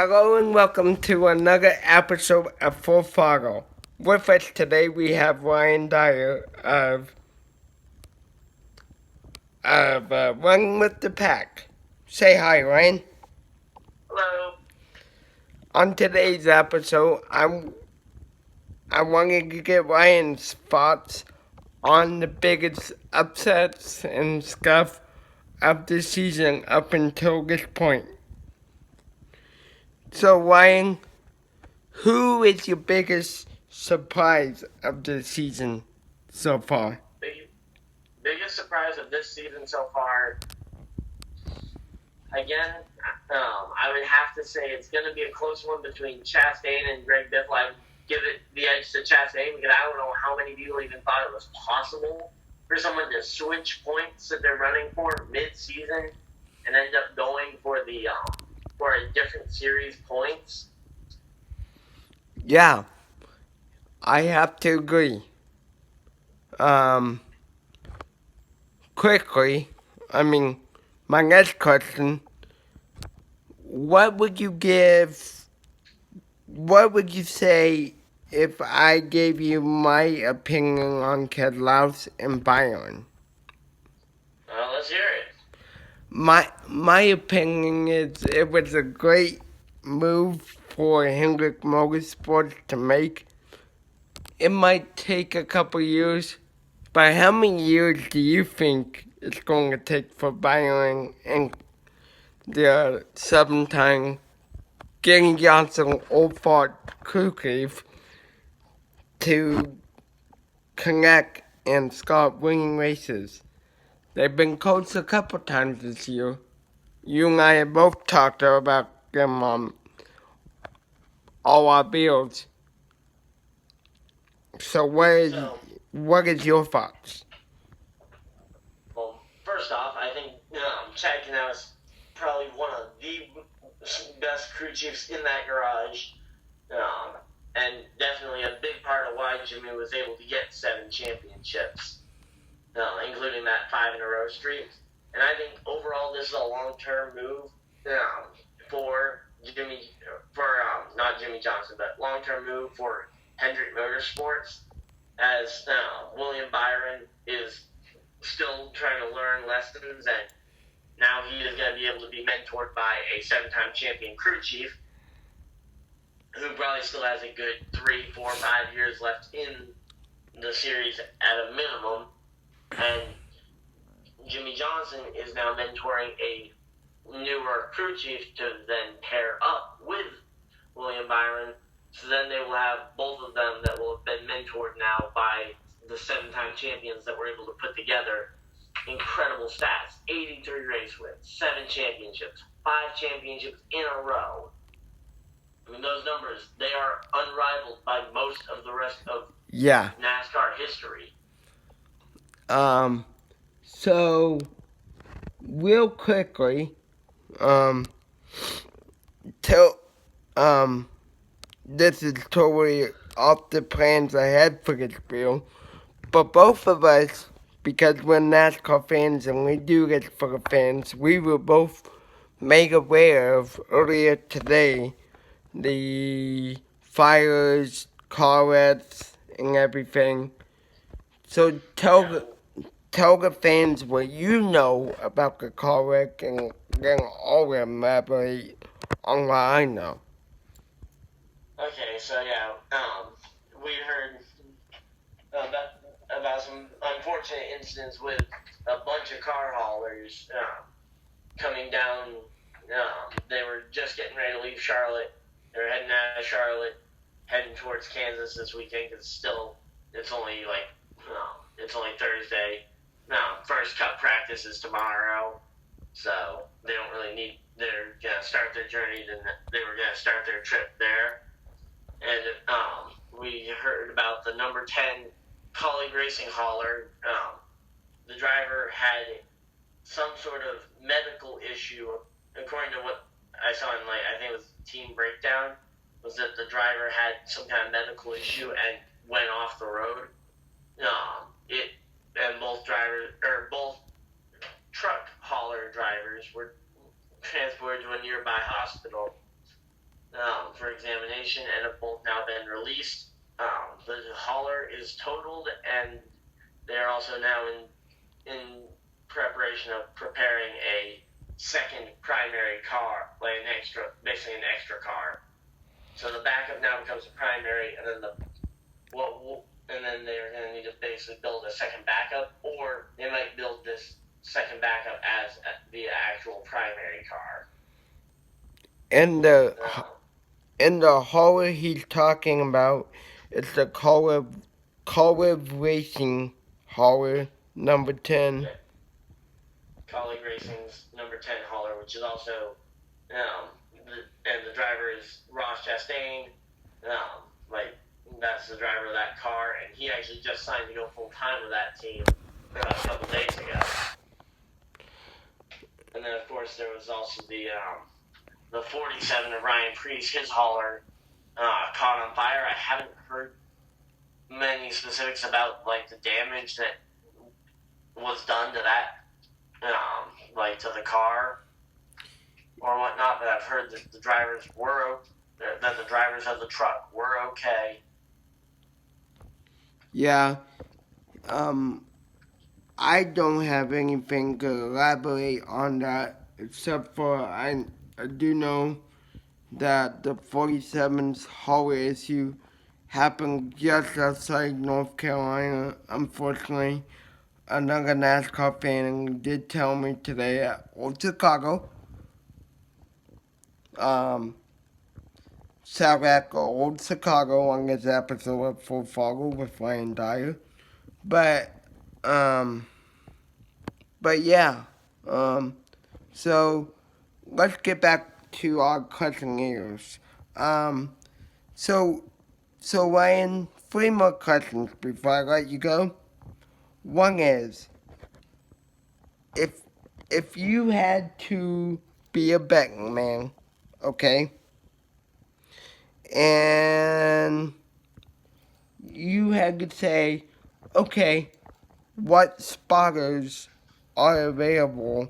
Hello and welcome to another episode of Full Throttle. With us today we have Ryan Dyer of Running with the Pack. Say hi, Ryan. Hello. On today's episode, I wanted to get Ryan's thoughts on the biggest upsets and stuff of the season up until this point. So, Ryan, who is your biggest surprise of the season so far? Biggest surprise of this season so far, again, I would have to say it's going to be a close one between Chastain and Greg Biffle. I would give it the edge to Chastain because I don't know how many people even thought it was possible for someone to switch points that they're running for mid-season and end up going for a different series points. Yeah, I have to agree. Quickly, my next question, what would you say if I gave you my opinion on Keselowski and Byron? Let's hear it. My opinion is it was a great move for Hendrick Motorsports to make. It might take a couple years, but how many years do you think it's going to take for Byron and the 7-time Getting Johnson Old Ford crew chief to connect and start winning races? They've been close a couple times this year. You and I have both talked about them on all our bills. So what is your thoughts? Well, first off, I think Chad Canal is probably one of the best crew chiefs in that garage, and definitely a big part of why Jimmy was able to get 7 championships, including that 5-in-a-row streak. And I think overall this is a long-term move for not Jimmy Johnson, but long-term move for Hendrick Motorsports, as William Byron is still trying to learn lessons, and now he is going to be able to be mentored by a 7-time champion crew chief who probably still has a good 3, 4, 5 years left in the series at a minimum. And Jimmy Johnson is now mentoring a newer crew chief to then pair up with William Byron. So then they will have both of them that will have been mentored now by the 7-time champions that were able to put together incredible stats. 83 race wins, 7 championships, 5 championships in a row. I mean, those numbers, they are unrivaled by most of the rest of NASCAR history. So real quickly, this is totally off the plans I had for this bill, but both of us, because we're NASCAR fans and we do this for the fans, we were both made aware of earlier today the fires, car wrecks, and everything. So tell the fans what you know about the car wreck, and then I'll elaborate on what I know. Okay, so yeah, we heard about some unfortunate incidents with a bunch of car haulers coming down. They were just getting ready to leave Charlotte. They were heading out of Charlotte, heading towards Kansas this weekend. It's only Thursday. First Cup practice is tomorrow, so they don't really need. They're gonna start their journey. They were gonna start their trip there, and we heard about the number 10 colleague racing hauler. The driver had some sort of medical issue, according to what I saw in I think it was Team Breakdown, was that the driver had some kind of medical issue and went off the road. Both truck hauler drivers were transported to a nearby hospital. information and have both now been released. The hauler is totaled, and they're also now in preparation of preparing a second primary car, like basically an extra car. So the backup now becomes a primary, and then they're going to need to basically build a second backup, or they might build this second backup as the actual primary car. And the hauler he's talking about is the Colleague Racing hauler number 10. Colleague Racing's number 10 hauler, which is also, and the driver is Ross Chastain. That's the driver of that car, and he actually just signed to go full time with that team a couple days ago. And then, of course, there was also the 47 of Ryan Preece, his hauler, caught on fire. I haven't heard many specifics about the damage that was done to that, to the car or whatnot. But I've heard that the drivers of the truck were okay. Yeah. I don't have anything to elaborate on that except for I do know that the 47's hauler issue happened just outside North Carolina. Unfortunately, another NASCAR fan did tell me today at Old Chicago. Sarek Old Chicago on this episode of Full Follow with Ryan Dyer. But yeah. So let's get back to our questionnaires. So Ryan, 3 more questions before I let you go. One is, if you had to be a betting man, okay, and you had to say, okay, what spotters are available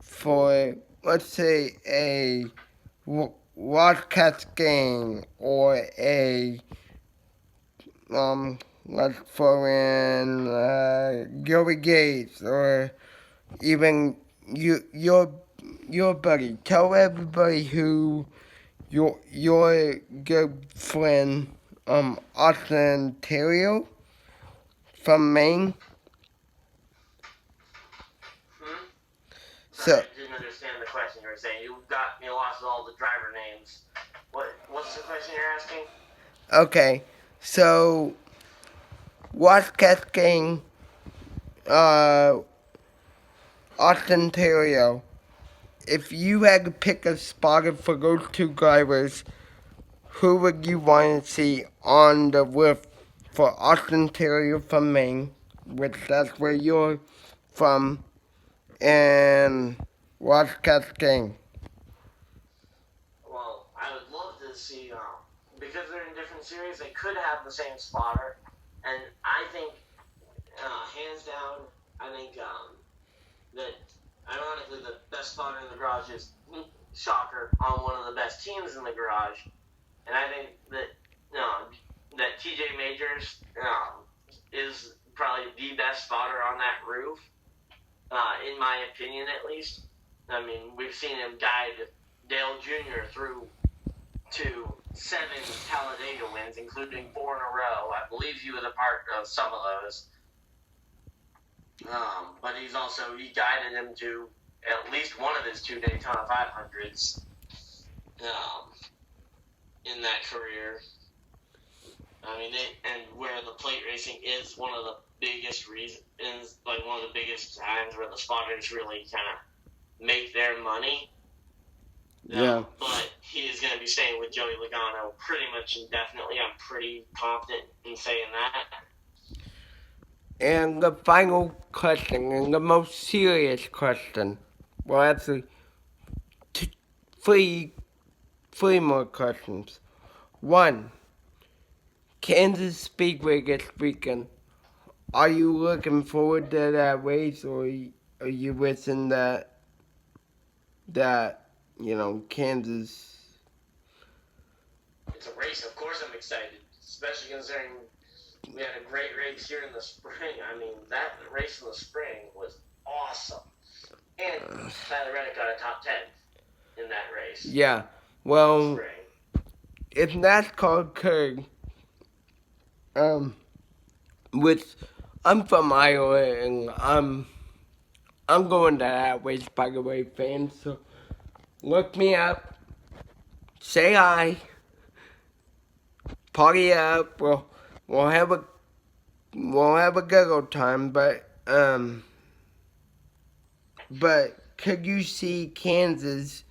for, let's say, a Wildcats game or a let's throw in Gilly Gates or even your buddy. Tell everybody who your good friend Austin Terrio from Maine. Sorry, I didn't understand the question you were saying. You got me lost with all the driver names. What's the question you're asking? Okay, so Wildcats game, Austin Terrio. If you had to pick a spotter for those 2 drivers, who would you want to see on the list for Austin Terrio from Maine, which that's where you're from, and Wildcats game? Well, I would love to see, because they're in different series, they could have the same spotter, and I think, hands down, I think that ironically the best spotter in the garage is shocker on one of the best teams in the garage, and I think that that TJ Majors is probably the best spotter on that roof, in my opinion at least. I mean, we've seen him guide Dale Jr. through to 7 Talladega wins, including 4 in a row. I believe he was a part of some of those. But he guided him to at least one of his 2 Daytona 500s in that career. I mean, and where the plate racing is one of the biggest reasons, one of the biggest times where the spotters really kind of make their money. Yeah. But he is going to be staying with Joey Logano pretty much indefinitely. I'm pretty confident in saying that. And the final question, and the most serious question, well, actually, 3 more questions. 1, Kansas Speedway this weekend. Are you looking forward to that race, or are you wishing that Kansas? It's a race, of course I'm excited, especially considering we had a great race here in the spring. I mean, that race in the spring was awesome. And Tyler Reddick got a top 10 in that race. Yeah. Well, Spring. if NASCAR could, which I'm from Iowa and I'm going to that race, by the way, fans. So look me up, say hi, party up. We'll have a good old time. But could you see Kansas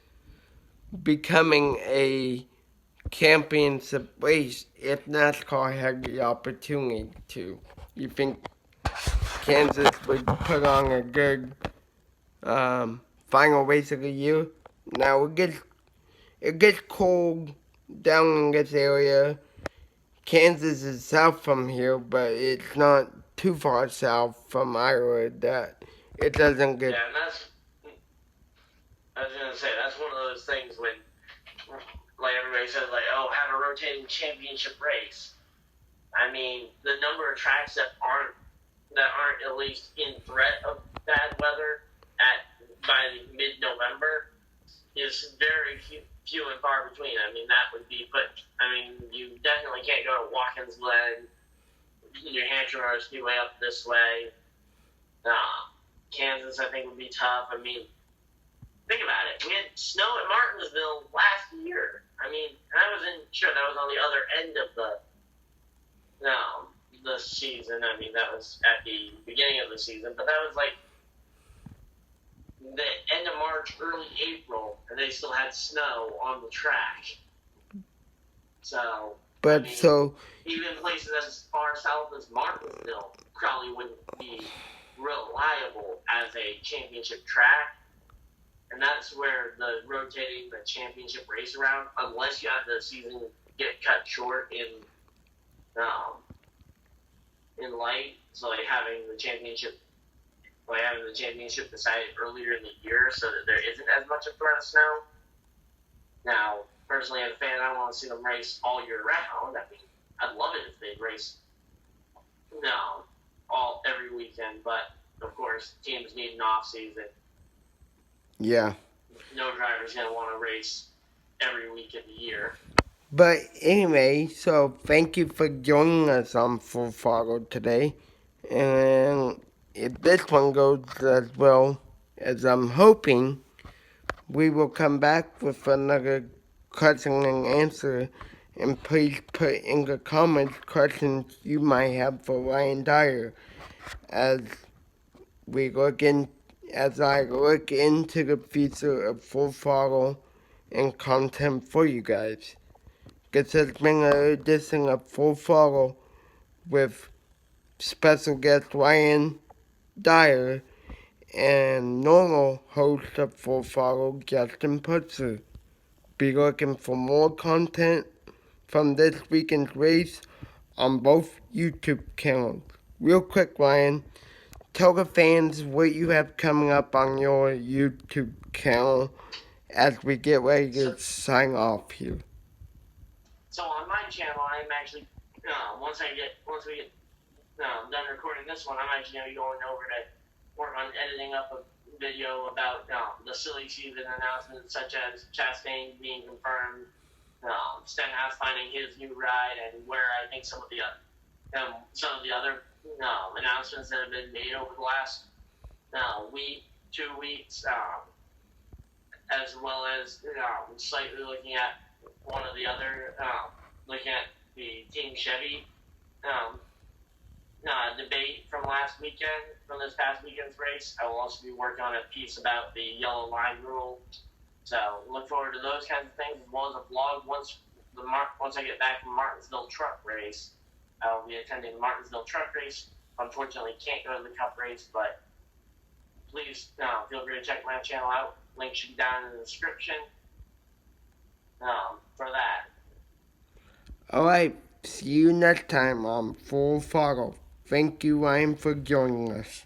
becoming a championship race if NASCAR had the opportunity to? You think Kansas would put on a good final race of the year? Now it gets cold down in this area. Kansas is south from here, but it's not too far south from Iowa that it doesn't get. Yeah, and that's, I was going to say, that's one of those things when, like, everybody says, like, oh, have a rotating championship race. I mean, the number of tracks that aren't at least in threat of bad weather by mid-November is very few and far between. I mean, that would be, but I mean, you definitely can't go to Watkins Glen, New Hampshire Motor Speedway up this way. Kansas, I think, would be tough. I mean, think about it. We had snow at Martinsville last year. I mean, and I wasn't sure that was on the other end of the season. I mean, that was at the beginning of the season, but that was like the end of March, early April, and they still had snow on the track. So, But I mean, so even places as far south as Martinsville probably wouldn't be reliable as a championship track. And that's where the rotating the championship race around, unless you have the season get cut short in light, so like having the championship decided earlier in the year so that there isn't as much of threat of snow. Now, personally, as a fan, I don't want to see them race all year round. I mean, I'd love it if they'd race every weekend, but of course, teams need an off season. yeah. No driver's gonna want to race every week of the year. But anyway, so thank you for joining us on Full Throttle today. And if this one goes as well as I'm hoping, we will come back with another question and answer. And please put in the comments questions you might have for Ryan Dyer as I look into the future of Full Throttle and content for you guys. This has been an edition of Full Throttle with special guest Ryan Dyer and normal host of Full Throttle, Justin Putzer. Be looking for more content from this weekend's race on both YouTube channels. Real quick, Ryan, tell the fans what you have coming up on your YouTube channel as we get ready to sign off here. So on my channel, I'm actually once we get done recording this one, I'm actually going to be going over to work on editing up a video about the silly season announcements, such as Chastain being confirmed, Stenhouse finding his new ride, and where I think some of the other announcements that have been made over the last week, 2 weeks, as well as slightly looking at one of the other, looking at the Team Chevy debate from this past weekend's race. I will also be working on a piece about the yellow line rule. So look forward to those kinds of things, as well as a vlog once I get back from Martinsville truck race. I will be attending the Martinsville truck race. Unfortunately, can't go to the Cup race, but please feel free to check my channel out. Link should be down in the description for that. Alright, see you next time on Full Throttle. Thank you, Ryan, for joining us.